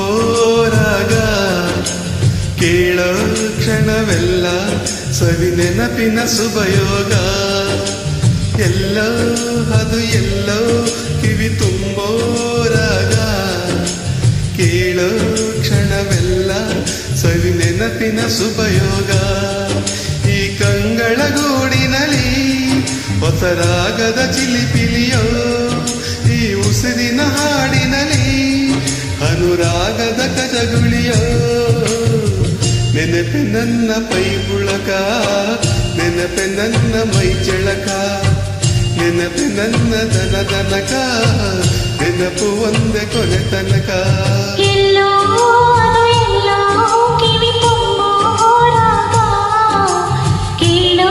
ತುಂಬೋರಾಗ ಕೇಳೋ ಕ್ಷಣವೆಲ್ಲ ಸವಿ ನೆನಪಿನ ಶುಭಯೋಗ. ಎಲ್ಲೋ ಅದು ಎಲ್ಲೋ ಕಿವಿ ತುಂಬೋರಾಗ ಕೇಳೋ ಕ್ಷಣವೆಲ್ಲ ಸವಿ ನೆನಪಿನ ಶುಭಯೋಗ. ಈ ಕಂಗಳ ಗೂಡಿನಲ್ಲಿ ಹೊಸರಾಗದ ಚಿಲಿಪಿಲಿಯೋ, ಈ ಉಸಿರಿನ ಹಾಡಿನಲ್ಲಿ ಅನುರಾಗದ ಕಜಗುಳಿಯೋ. ನೆನಪೆ ನನ್ನ ಪೈ ಪುಳಕ, ನೆನಪೆ ನನ್ನ ಮೈ ಚಳಕ, ನೆನಪೆ ನನ್ನ ದನ ದನಕ, ನೆನಪು ಒಂದೇ ಕೊನೆ ತನಕ. ಎಲ್ಲೋ ಅದು ಎಲ್ಲೋ ಕಿವಿ ತುಂಬೋರಾಗ ಕೇಳೋ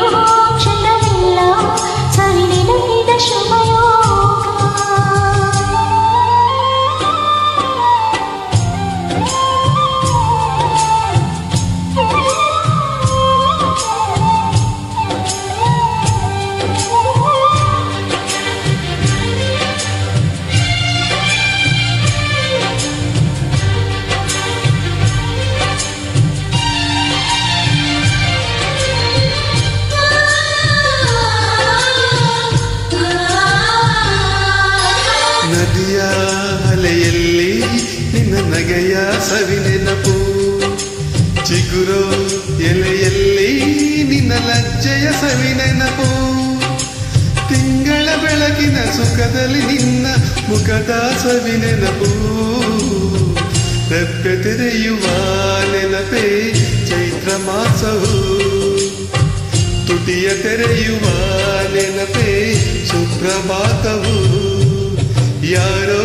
ಕ್ಷಣವೆಲ್ಲ ಸವಿ ನೆನಪಿನ ಶುಭಯೋಗ. ನದಿಯ ಅಲೆಯಲ್ಲಿ ನಿನ್ನ ನಗೆಯ ಸವಿ ನೆನಪು, ಚಿಗುರೋ ಎಲೆಯಲ್ಲಿ ನಿನ್ನ ಲಜ್ಜೆಯ ಸವಿ ನೆನಪು. ತಿಂಗಳ ಬೆಳಕಿನ ಸುಖದಲ್ಲಿ ನಿನ್ನ ಮುಖದ ಸವಿ ನೆನಪು. ರೆಪ್ಪೆ ತೆರೆಯುವ ನೆನಪೇ ಚೈತ್ರ ಮಾಸವು, ತುಟಿಯ ತೆರೆಯುವ ನೆನಪೇ ಸುಪ್ರಭಾತವು. ಯಾರೋ